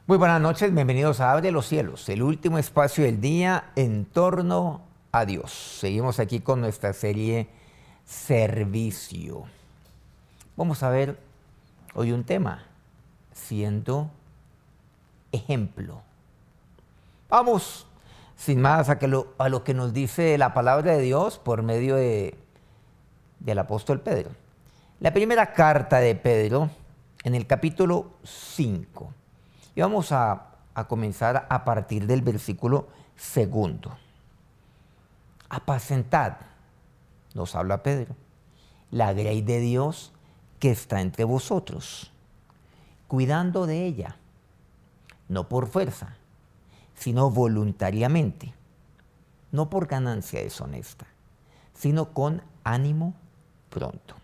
Muy buenas noches, bienvenidos a Abre los Cielos, el último espacio del día en torno a Dios. Seguimos aquí con nuestra serie Servicio. Vamos a ver hoy un tema, siendo ejemplo. Vamos, sin más, a lo que nos dice la palabra de Dios por medio del apóstol Pedro. La primera carta de Pedro, en el capítulo 5. Y vamos a comenzar a partir del versículo 2. Apacentad, nos habla Pedro, la grey de Dios que está entre vosotros, cuidando de ella, no por fuerza, sino voluntariamente, no por ganancia deshonesta, sino con ánimo pronto.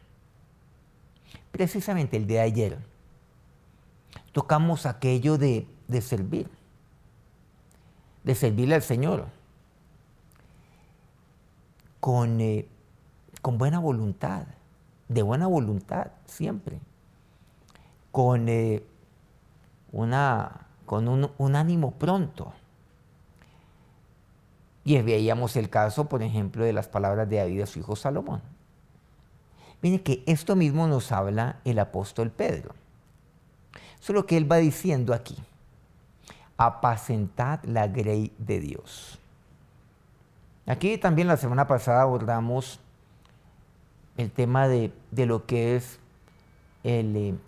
Precisamente el día de ayer tocamos aquello de servir, de servirle al Señor con buena voluntad, de buena voluntad siempre, con un ánimo pronto. Y veíamos el caso, por ejemplo, de las palabras de David a su hijo Salomón. Miren que esto mismo nos habla el apóstol Pedro. Eso es lo que él va diciendo aquí. Apacentad la grey de Dios. Aquí también la semana pasada abordamos el tema de lo que es el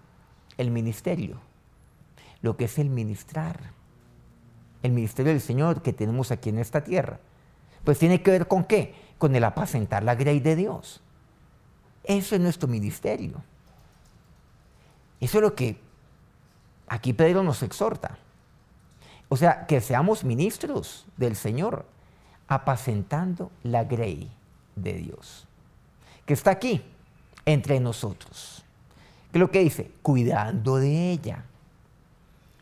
ministerio, lo que es el ministrar, el ministerio del Señor que tenemos aquí en esta tierra. Pues tiene que ver con ¿qué? Con el apacentar la grey de Dios. Eso es nuestro ministerio. Eso es lo que aquí Pedro nos exhorta. O sea, que seamos ministros del Señor, apacentando la grey de Dios, que está aquí, entre nosotros. ¿Qué es lo que dice? Cuidando de ella.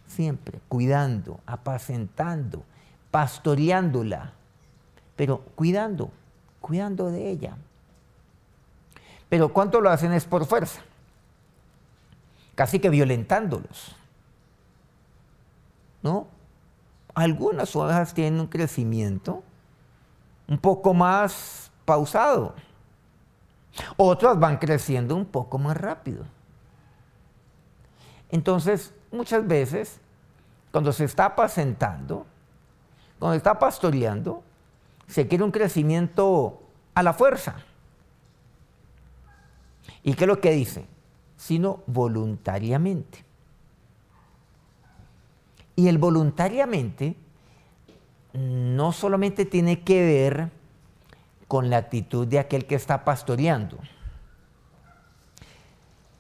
Siempre cuidando, apacentando, pastoreándola, pero cuidando de ella. Pero ¿cuánto lo hacen es por fuerza? Casi que violentándolos, ¿no? Algunas ovejas tienen un crecimiento un poco más pausado. Otras van creciendo un poco más rápido. Entonces, muchas veces, cuando se está apacentando, cuando se está pastoreando, se quiere un crecimiento a la fuerza. ¿Y qué es lo que dice? Sino voluntariamente. Y el voluntariamente no solamente tiene que ver con la actitud de aquel que está pastoreando,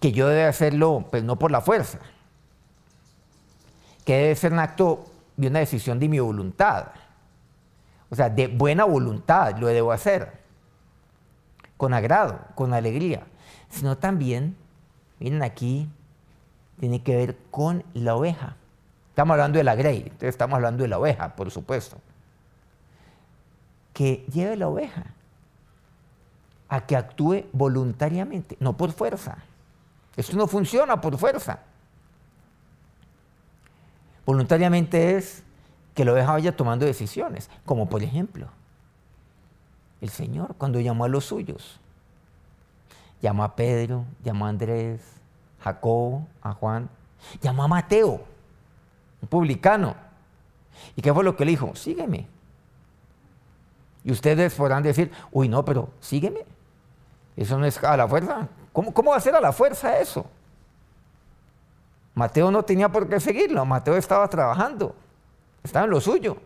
que yo debe hacerlo, pues no por la fuerza, que debe ser un acto de una decisión de mi voluntad, o sea, de buena voluntad lo debo hacer, con agrado, con alegría, sino también, miren aquí, tiene que ver con la oveja. Estamos hablando de la grey, entonces estamos hablando de la oveja, por supuesto. Que lleve la oveja a que actúe voluntariamente, no por fuerza. Esto no funciona por fuerza. Voluntariamente es que la oveja vaya tomando decisiones, como por ejemplo, el Señor cuando llamó a los suyos. Llamó a Pedro, llamó a Andrés, Jacobo, a Juan, llamó a Mateo, un publicano. ¿Y qué fue lo que le dijo? Sígueme. Y ustedes podrán decir, uy, no, pero sígueme. Eso no es a la fuerza. ¿Cómo va a ser a la fuerza eso? Mateo no tenía por qué seguirlo. Mateo estaba trabajando. Estaba en lo suyo.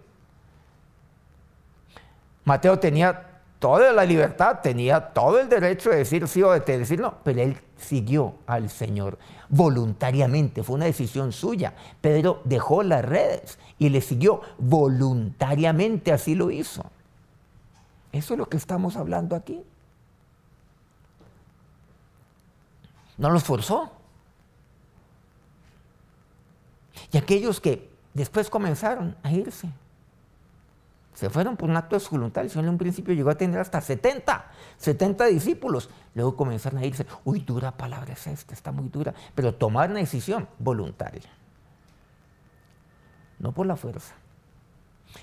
Mateo tenía toda la libertad, tenía todo el derecho de decir sí o de decir no, pero él siguió al Señor voluntariamente, fue una decisión suya. Pedro dejó las redes y le siguió voluntariamente, así lo hizo. Eso es lo que estamos hablando aquí. No los forzó. Y aquellos que después comenzaron a irse, se fueron por un acto de su voluntad. El Señor en un principio llegó a tener hasta 70 discípulos. Luego comenzaron a irse. Uy, dura palabra es esta, está muy dura. Pero tomar una decisión voluntaria. no por la fuerza,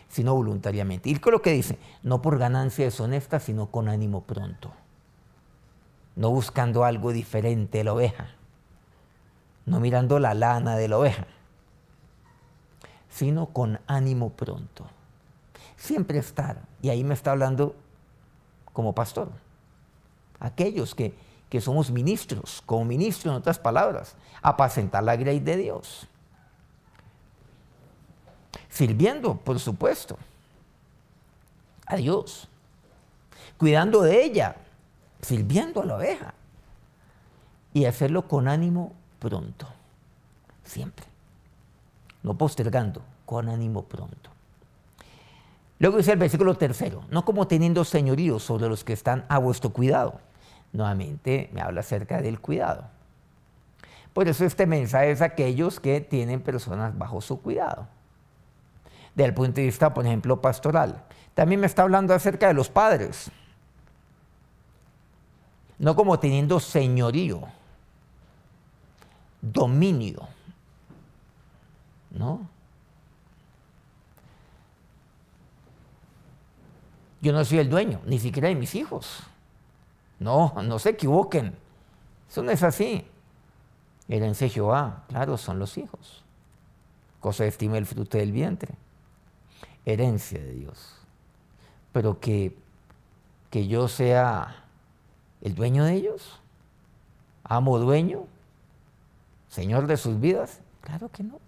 sino voluntariamente. Y con lo que dice, no por ganancia deshonesta, sino con ánimo pronto. No buscando algo diferente de la oveja, no mirando la lana de la oveja, sino con ánimo pronto. Siempre estar, y ahí me está hablando como pastor, aquellos que somos ministros, como ministro en otras palabras, apacentar la grey de Dios. Sirviendo, por supuesto, a Dios, cuidando de ella, sirviendo a la oveja, y hacerlo con ánimo pronto, siempre, no postergando, con ánimo pronto. Luego dice el versículo 3, no como teniendo señorío sobre los que están a vuestro cuidado. Nuevamente me habla acerca del cuidado. Por eso este mensaje es aquellos que tienen personas bajo su cuidado. Desde el punto de vista, por ejemplo, pastoral. También me está hablando acerca de los padres. No como teniendo señorío, dominio, ¿no? Yo no soy el dueño, ni siquiera de mis hijos. No se equivoquen. Eso no es así. Herencia de Jehová, claro, son los hijos. Cosa de estima el fruto del vientre. Herencia de Dios. Pero que yo sea el dueño de ellos, amo dueño, señor de sus vidas, claro que no.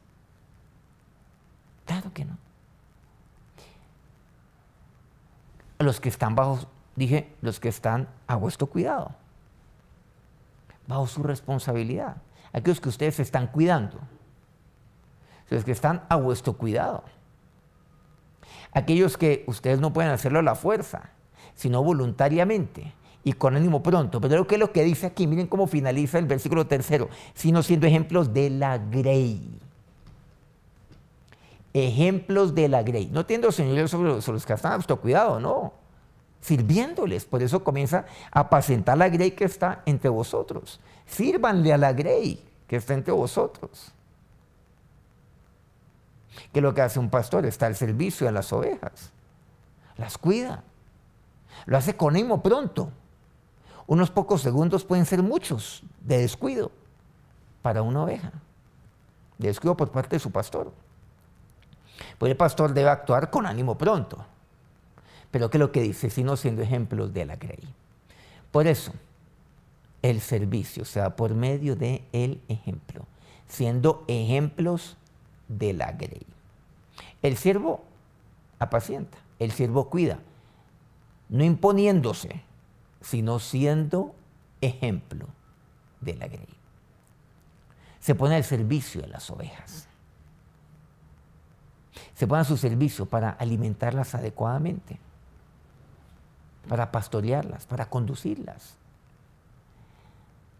Claro que no. Los que están bajo, dije, los que están a vuestro cuidado, bajo su responsabilidad, aquellos que ustedes están cuidando, los que están a vuestro cuidado, aquellos que ustedes no pueden hacerlo a la fuerza, sino voluntariamente y con ánimo pronto. Pero ¿qué es lo que dice aquí? Miren cómo finaliza el versículo 3, sino siendo ejemplos de la grey. Ejemplos de la grey, no teniendo señorío sobre los que están a vuestro cuidado, no, sirviéndoles. Por eso comienza a apacentar la grey que está entre vosotros. Sírvanle a la grey que está entre vosotros. ¿Qué es lo que hace un pastor? Está al servicio de las ovejas, las cuida, lo hace con ánimo pronto. Unos pocos segundos pueden ser muchos de descuido para una oveja, de descuido por parte de su pastor. Pues el pastor debe actuar con ánimo pronto. Pero ¿qué es lo que dice? Sino siendo ejemplos de la grey. Por eso, el servicio se da por medio del ejemplo, siendo ejemplos de la grey. El siervo apacienta, el siervo cuida, no imponiéndose, sino siendo ejemplo de la grey. Se pone al servicio de las ovejas. Se pone a su servicio para alimentarlas adecuadamente, para pastorearlas, para conducirlas.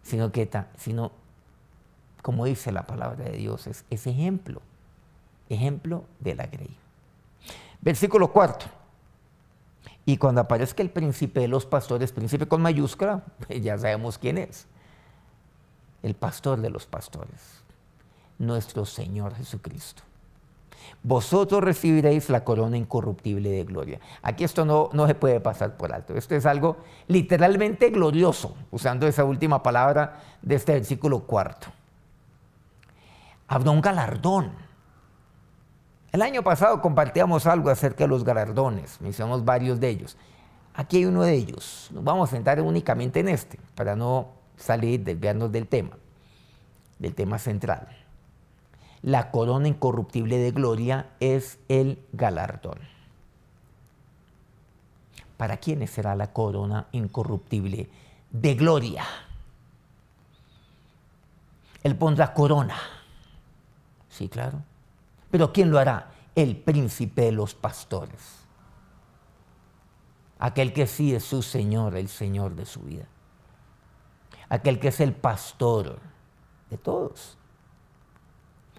Sino, como dice la palabra de Dios, es ejemplo de la grey. Versículo 4. Y cuando aparezca el príncipe de los pastores, príncipe con mayúscula, pues ya sabemos quién es. El pastor de los pastores, nuestro Señor Jesucristo. Vosotros recibiréis la corona incorruptible de gloria. Aquí esto no se puede pasar por alto. Esto es algo literalmente glorioso, usando esa última palabra de este versículo 4. Habrá un galardón. El año pasado compartíamos algo acerca de los galardones, mencionamos varios de ellos. Aquí hay uno de ellos. Nos vamos a centrar únicamente en este, para no desviarnos del tema central. La corona incorruptible de gloria es el galardón. ¿Para quiénes será la corona incorruptible de gloria? Él pondrá corona. Sí, claro. ¿Pero quién lo hará? El príncipe de los pastores. Aquel que sí es su Señor, el Señor de su vida. Aquel que es el pastor de todos.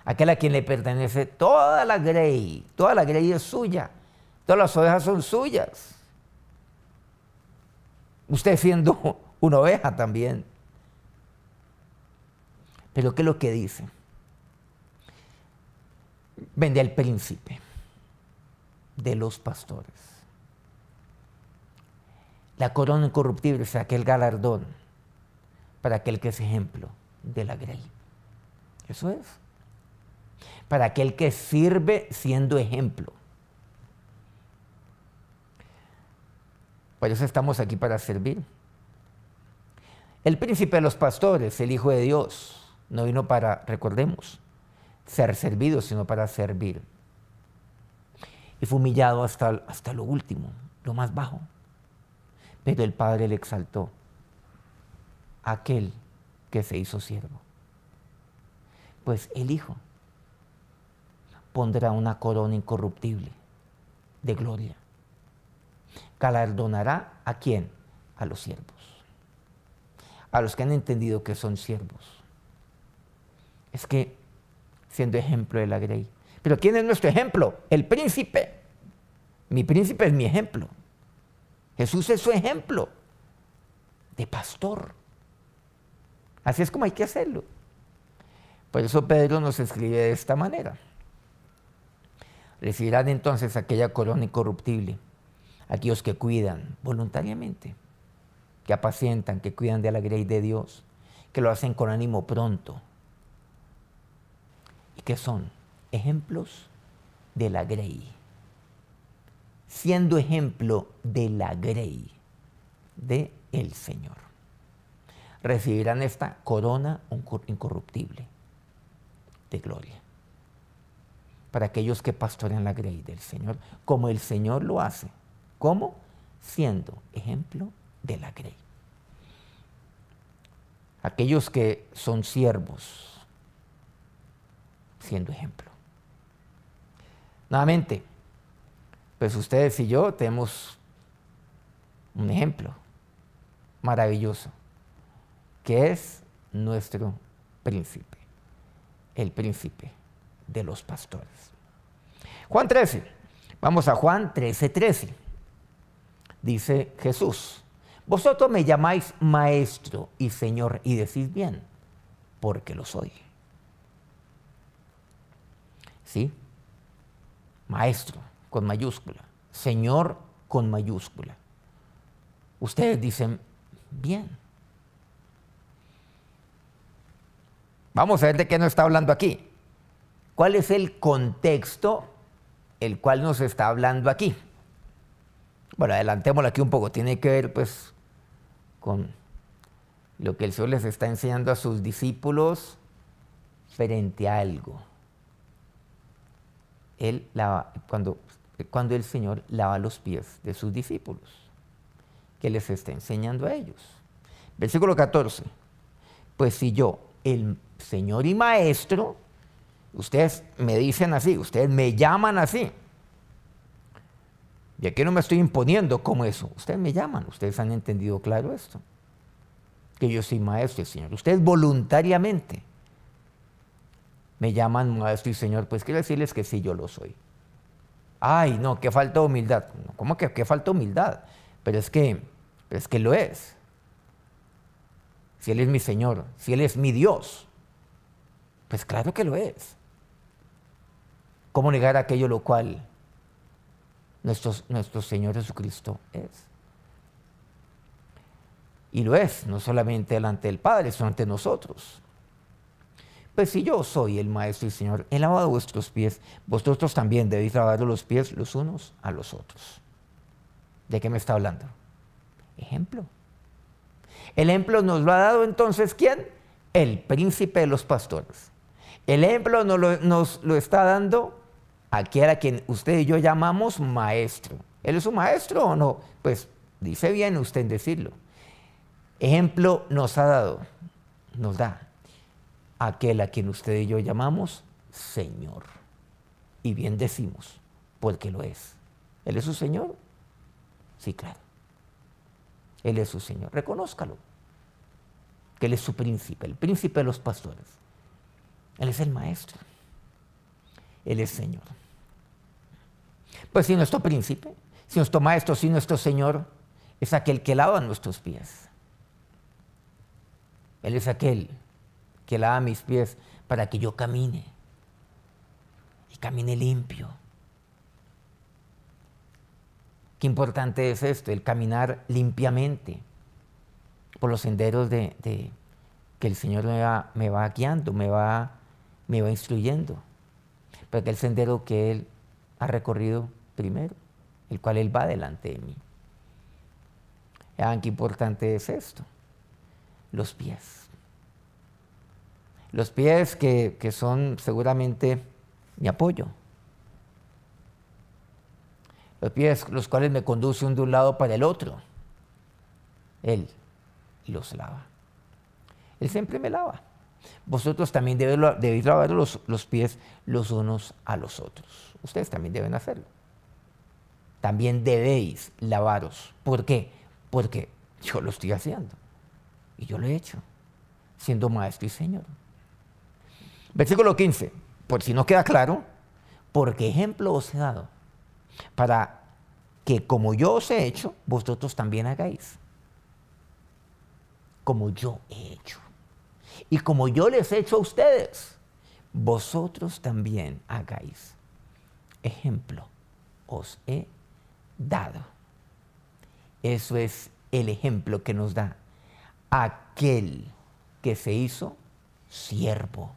Aquel a quien le pertenece toda la grey es suya, todas las ovejas son suyas. Usted siendo una oveja también. Pero ¿qué es lo que dice? vendría el príncipe de los pastores. La corona incorruptible es aquel galardón para aquel que es ejemplo de la grey. Eso es. Para aquel que sirve siendo ejemplo. Por eso estamos aquí, para servir. El príncipe de los pastores, el Hijo de Dios, no vino para, recordemos, ser servido, sino para servir. Y fue humillado hasta lo último, lo más bajo. Pero el Padre le exaltó a aquel que se hizo siervo. Pues el Hijo pondrá una corona incorruptible de gloria. Galardonará ¿a quién? A los siervos. A los que han entendido que son siervos. Es que siendo ejemplo de la grey. Pero ¿quién es nuestro ejemplo? El príncipe. Mi príncipe es mi ejemplo. Jesús es su ejemplo de pastor. Así es como hay que hacerlo. Por eso Pedro nos escribe de esta manera. Recibirán entonces aquella corona incorruptible aquellos que cuidan voluntariamente, que apacientan, que cuidan de la grey de Dios, que lo hacen con ánimo pronto y que son ejemplos de la grey, siendo ejemplo de la grey de el Señor. Recibirán esta corona incorruptible de gloria para aquellos que pastorean la grey del Señor, como el Señor lo hace. ¿Cómo? Siendo ejemplo de la grey. Aquellos que son siervos, siendo ejemplo. Nuevamente, pues ustedes y yo tenemos un ejemplo maravilloso, que es nuestro príncipe, el príncipe de los pastores. Juan 13, vamos a Juan 13:13. Dice Jesús: vosotros me llamáis maestro y señor, y decís bien, porque lo soy. ¿Sí? Maestro con mayúscula, señor con mayúscula. Ustedes dicen bien. Vamos a ver de qué nos está hablando aquí. ¿Cuál es el contexto el cual nos está hablando aquí? Bueno, adelantémoslo aquí un poco. Tiene que ver pues con lo que el Señor les está enseñando a sus discípulos frente a algo. Cuando el Señor lava los pies de sus discípulos, que les está enseñando a ellos. Versículo 14. Pues si yo, el Señor y Maestro, ustedes me dicen así, ustedes me llaman así. Y aquí no me estoy imponiendo como eso. Ustedes me llaman, ustedes han entendido claro esto. Que yo soy Maestro y Señor. Ustedes voluntariamente me llaman Maestro y Señor, pues quiero decirles que sí, yo lo soy. Ay, no, que falta humildad. ¿Cómo que falta humildad? Pero es que lo es. Si Él es mi Señor, si Él es mi Dios, pues claro que lo es. ¿Cómo negar aquello lo cual nuestro Señor Jesucristo es? Y lo es, no solamente delante del Padre, sino ante nosotros. Pues si yo soy el Maestro y Señor, he lavado vuestros pies, vosotros también debéis lavar los pies los unos a los otros. ¿De qué me está hablando? Ejemplo. El ejemplo nos lo ha dado entonces, ¿quién? El príncipe de los pastores. El ejemplo nos lo está dando aquel a quien usted y yo llamamos maestro. ¿Él es un maestro o no? Pues dice bien usted en decirlo. Ejemplo nos da aquel a quien usted y yo llamamos Señor. Y bien decimos, porque lo es. ¿Él es su Señor? Sí, claro. Él es su Señor. Reconózcalo. Que Él es su príncipe, el príncipe de los pastores. Él es el maestro. Él es Señor. Pues si nuestro príncipe, si nuestro maestro, si nuestro Señor es aquel que lava nuestros pies. Él es aquel que lava mis pies para que yo camine y camine limpio. Qué importante es esto, el caminar limpiamente por los senderos que el Señor me va guiando, me va instruyendo. Pero aquel sendero que Él ha recorrido primero, el cual Él va delante de mí. Vean qué importante es esto. Los pies. Los pies que son seguramente mi apoyo. Los pies los cuales me conducen de un lado para el otro. Él los lava. Él siempre me lava. Vosotros también debéis lavar los pies los unos a los otros. Ustedes también deben hacerlo. También debéis lavaros. ¿Por qué? Porque yo lo estoy haciendo. Y yo lo he hecho, siendo maestro y Señor. Versículo 15. Por si no queda claro, porque ejemplo os he dado, para que como yo os he hecho, vosotros también hagáis. Como yo he hecho. Y como yo les he hecho a ustedes, vosotros también hagáis. Ejemplo os he dado. Eso es el ejemplo que nos da aquel que se hizo siervo.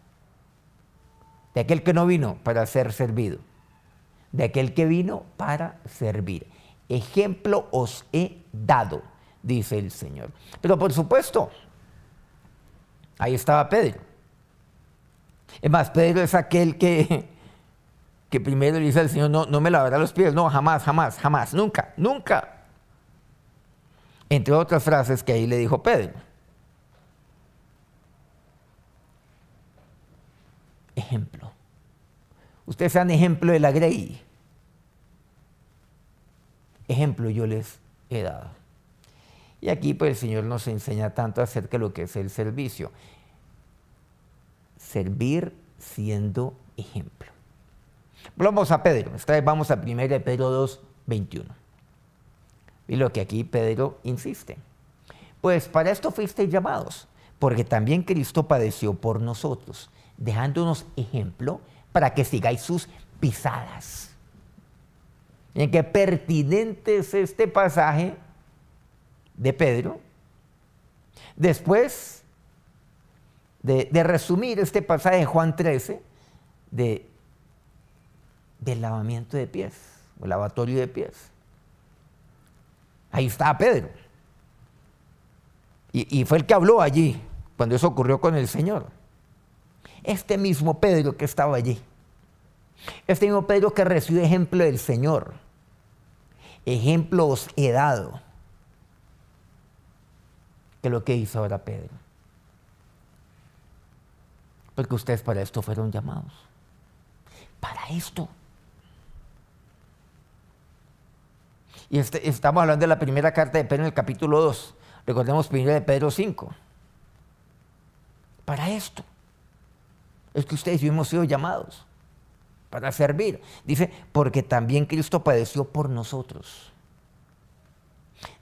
De aquel que no vino para ser servido. De aquel que vino para servir. Ejemplo os he dado, dice el Señor. Pero por supuesto, ahí estaba Pedro. Es más, Pedro es aquel que primero le dice al Señor, no me lavará los pies. No, jamás, jamás, jamás, nunca, nunca. Entre otras frases que ahí le dijo Pedro. Ejemplo. Ustedes sean ejemplo de la grey. Ejemplo yo les he dado. Y aquí pues el Señor nos enseña tanto acerca de lo que es el servicio. Servir siendo ejemplo. Volvamos a Pedro. Esta vez vamos a 1 Pedro 2, 21. Y lo que aquí Pedro insiste. Pues para esto fuisteis llamados, porque también Cristo padeció por nosotros, dejándonos ejemplo para que sigáis sus pisadas. Miren qué pertinente es este pasaje de Pedro. Después de resumir este pasaje de Juan 13, del lavamiento de pies, o lavatorio de pies. Ahí está Pedro. Y fue el que habló allí, cuando eso ocurrió con el Señor. Este mismo Pedro que estaba allí. Este mismo Pedro que recibió ejemplo del Señor. Ejemplo os he dado. ¿Qué es lo que hizo ahora Pedro? Porque ustedes para esto fueron llamados. Para esto. Y estamos hablando de la primera carta de Pedro en el capítulo 2. Recordemos 1 de Pedro 5. Para esto. Es que ustedes y yo hemos sido llamados para servir. Dice, porque también Cristo padeció por nosotros,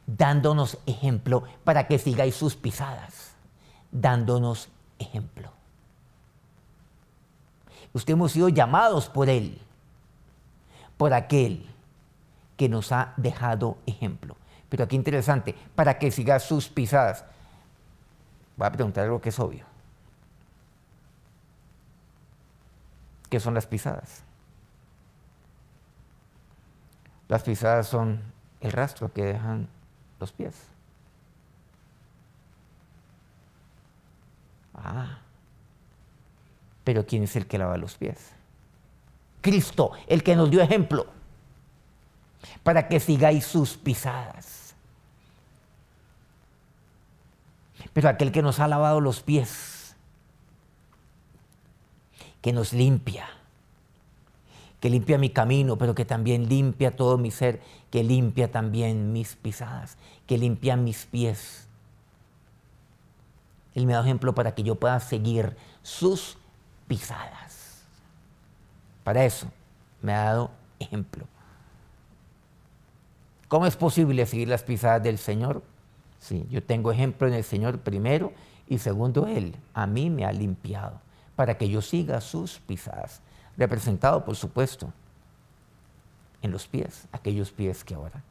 dándonos ejemplo para que sigáis sus pisadas. Dándonos ejemplo. Ustedes hemos sido llamados por Él, por aquel que nos ha dejado ejemplo. Pero aquí interesante, para que sigas sus pisadas. Voy a preguntar algo que es obvio. ¿Qué son las pisadas? Las pisadas son el rastro que dejan los pies. Pero ¿quién es el que lava los pies? Cristo, el que nos dio ejemplo. Para que sigáis sus pisadas. Pero aquel que nos ha lavado los pies, que nos limpia, que limpia mi camino, pero que también limpia todo mi ser, que limpia también mis pisadas, que limpia mis pies. Él me da ejemplo para que yo pueda seguir sus pisadas. Para eso me ha dado ejemplo. ¿Cómo es posible seguir las pisadas del Señor? Sí, yo tengo ejemplo en el Señor primero y segundo, Él a mí me ha limpiado para que yo siga sus pisadas, representado, por supuesto, en los pies, aquellos pies que ahora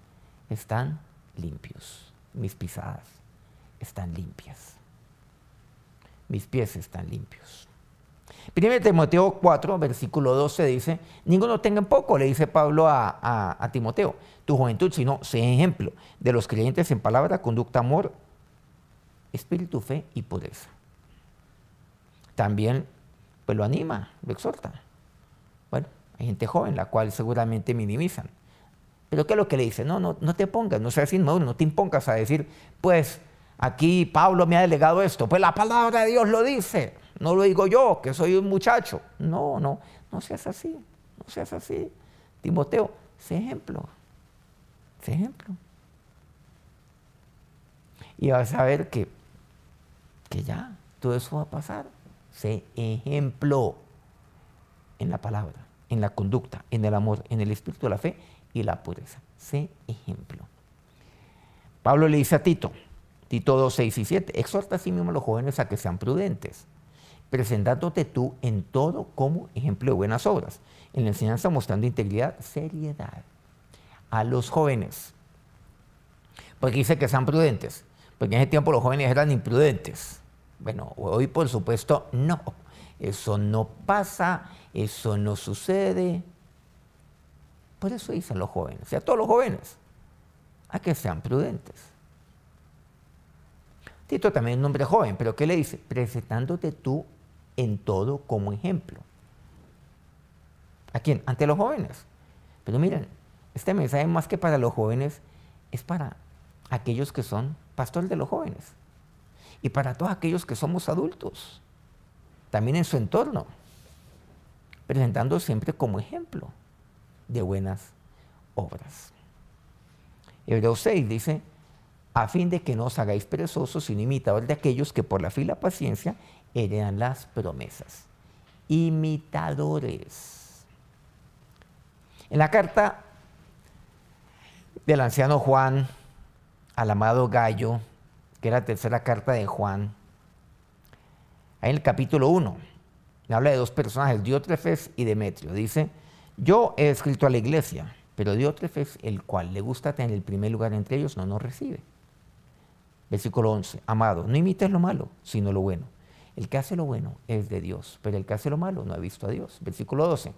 están limpios. Mis pisadas están limpias. Mis pies están limpios. 1 Timoteo 4, versículo 12 dice, ninguno tenga en poco, le dice Pablo a Timoteo, tu juventud, sino sé ejemplo de los creyentes en palabra, conducta, amor, espíritu, fe y pureza. También pues lo anima, lo exhorta. Bueno, hay gente joven, la cual seguramente minimizan. Pero ¿qué es lo que le dice? No te pongas, no seas inmaduro, no te impongas a decir, pues aquí Pablo me ha delegado esto, pues la palabra de Dios lo dice. No lo digo yo, que soy un muchacho. No seas así, no seas así. Timoteo, sé ejemplo, sé ejemplo. Y vas a ver que ya, todo eso va a pasar. Sé ejemplo en la palabra, en la conducta, en el amor, en el espíritu, la fe y la pureza. Sé ejemplo. Pablo le dice a Tito 2, 6 y 7, exhorta a sí mismo a los jóvenes a que sean prudentes, presentándote tú en todo como ejemplo de buenas obras, en la enseñanza mostrando integridad, seriedad. A los jóvenes, porque dice que sean prudentes, porque en ese tiempo los jóvenes eran imprudentes. Bueno, hoy por supuesto no, eso no pasa, eso no sucede. Por eso dicen los jóvenes, o sea, todos los jóvenes, a que sean prudentes. Tito también es un hombre joven, pero ¿qué le dice? Presentándote tú en todo como ejemplo. ¿A quién? Ante los jóvenes. Pero miren, este mensaje más que para los jóvenes es para aquellos que son pastores de los jóvenes y para todos aquellos que somos adultos, también en su entorno, presentando siempre como ejemplo de buenas obras. Hebreos 6 dice, a fin de que no os hagáis perezosos, sino imitadores de aquellos que por la fe y la paciencia heredan las promesas. Imitadores. En la carta del anciano Juan al amado Gallo, que era la tercera carta de Juan, ahí en el capítulo 1, habla de dos personajes, Diótrefes y Demetrio. Dice, yo he escrito a la iglesia, pero Diótrefes, el cual le gusta tener el primer lugar entre ellos, no nos recibe. Versículo 11, amado, no imites lo malo, sino lo bueno. El que hace lo bueno es de Dios, pero el que hace lo malo no ha visto a Dios. Versículo 12,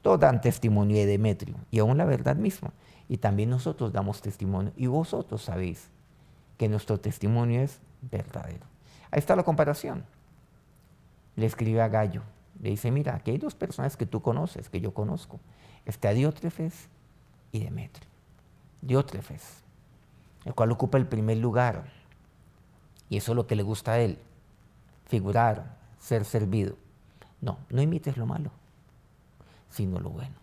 todos dan testimonio de Demetrio, y aún la verdad misma. Y también nosotros damos testimonio, y vosotros sabéis que nuestro testimonio es verdadero. Ahí está la comparación. Le escribe a Gallo, le dice, mira, aquí hay dos personas que tú conoces, que yo conozco. Está Diótrefes y Demetrio. Diótrefes, el cual ocupa el primer lugar, y eso es lo que le gusta a él, figurar, ser servido. No imites lo malo, sino lo bueno.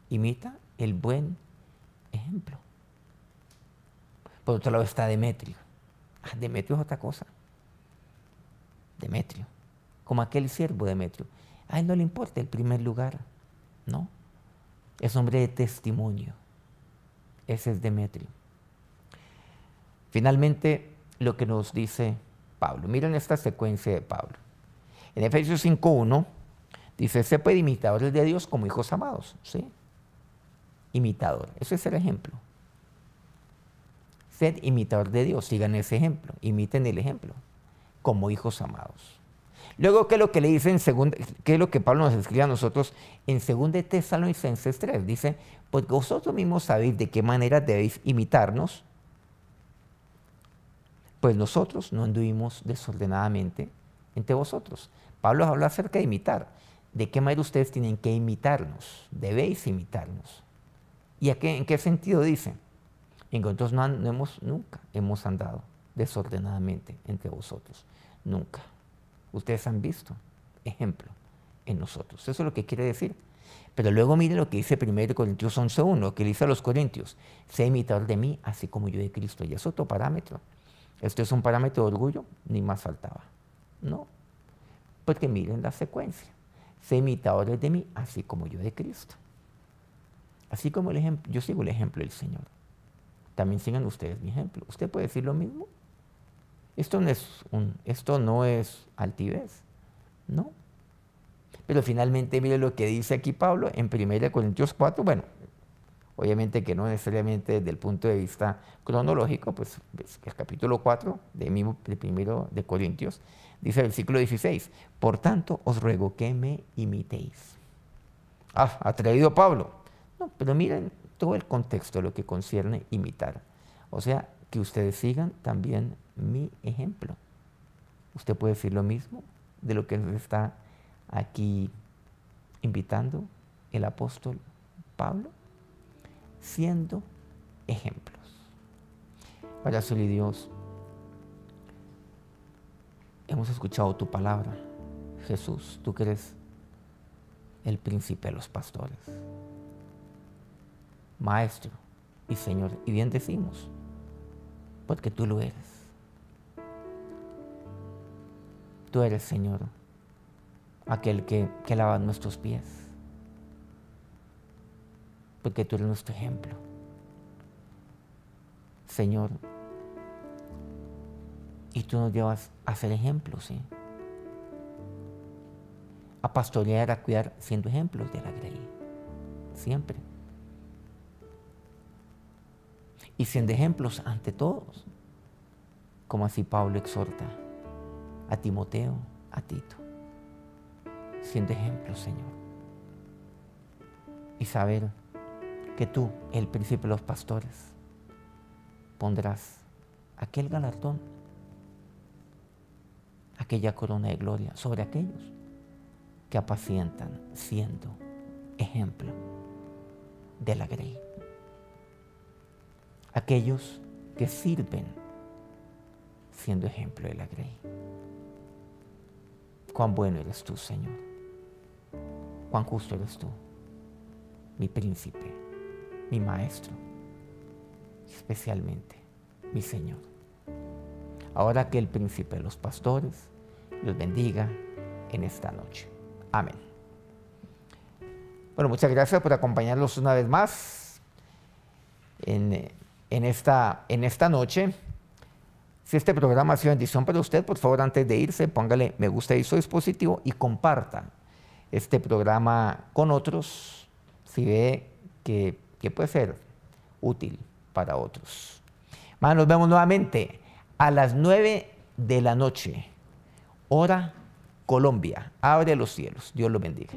Imita el buen ejemplo. Por otro lado está Demetrio. Demetrio es otra cosa. Demetrio, como aquel siervo Demetrio. A él no le importa el primer lugar, no. Es hombre de testimonio. Ese es Demetrio. Finalmente, lo que nos dice Pablo. Miren esta secuencia de Pablo. En Efesios 5:1 dice, se puede imitadores de Dios como hijos amados. ¿Sí? Imitador. Ese es el ejemplo. Sed imitador de Dios. Sigan ese ejemplo. Imiten el ejemplo. Como hijos amados. Luego, ¿qué es lo que le dice qué es lo que Pablo nos escribe a nosotros en 2 Tesalonicenses 3? Dice, pues vosotros mismos sabéis de qué manera debéis imitarnos, pues nosotros no anduvimos desordenadamente entre vosotros. Pablo habla acerca de imitar. ¿De qué manera ustedes tienen que imitarnos? Debéis imitarnos. ¿Y en qué sentido dice? En que nosotros nunca hemos andado desordenadamente entre vosotros. Nunca. Ustedes han visto ejemplo en nosotros. Eso es lo que quiere decir. Pero luego miren lo que dice 1 Corintios 11:1, que le dice a los corintios, sé imitador de mí, así como yo de Cristo. Y es otro parámetro. Esto es un parámetro de orgullo, ni más faltaba. No, porque miren la secuencia. Sé imitadores de mí, así como yo de Cristo. Así como el ejemplo, yo sigo el ejemplo del Señor. También sigan ustedes mi ejemplo. ¿Usted puede decir lo mismo? Esto no es altivez, no. Pero finalmente mire lo que dice aquí Pablo en 1 Corintios 4, bueno, obviamente que no necesariamente desde el punto de vista cronológico, pues el capítulo 4 del 1 de Corintios, dice el versículo 16, por tanto os ruego que me imitéis. Atrevido Pablo. No, pero miren todo el contexto de lo que concierne imitar. O sea, que ustedes sigan también mi ejemplo. Usted puede decir lo mismo de lo que nos está aquí invitando el apóstol Pablo, siendo ejemplos. Para Sol y Dios, hemos escuchado tu palabra, Jesús, tú que eres el príncipe de los pastores, Maestro y Señor, y bien decimos, porque tú lo eres. Tú eres, Señor, aquel que lava nuestros pies, porque tú eres nuestro ejemplo. Señor, y tú nos llevas a ser ejemplos, ¿sí? A pastorear, a cuidar, siendo ejemplos de la grey, siempre. Y siendo ejemplos ante todos, como así Pablo exhorta a Timoteo, a Tito, siendo ejemplos, Señor. Y saber que tú, el príncipe de los pastores, pondrás aquel galardón, aquella corona de gloria sobre aquellos que apacientan siendo ejemplo de la grey. Aquellos que sirven siendo ejemplo de la grey. Cuán bueno eres tú, Señor. Cuán justo eres tú, mi príncipe, mi maestro, especialmente mi Señor. Ahora que el príncipe de los pastores los bendiga en esta noche. Amén. Bueno, muchas gracias por acompañarnos una vez más en esta noche. Si este programa ha sido bendición para usted, por favor, antes de irse, póngale me gusta y su dispositivo y comparta este programa con otros si ve que puede ser útil para otros. Nos vemos nuevamente a las 9 de la noche, hora Colombia. Abre los cielos. Dios los bendiga.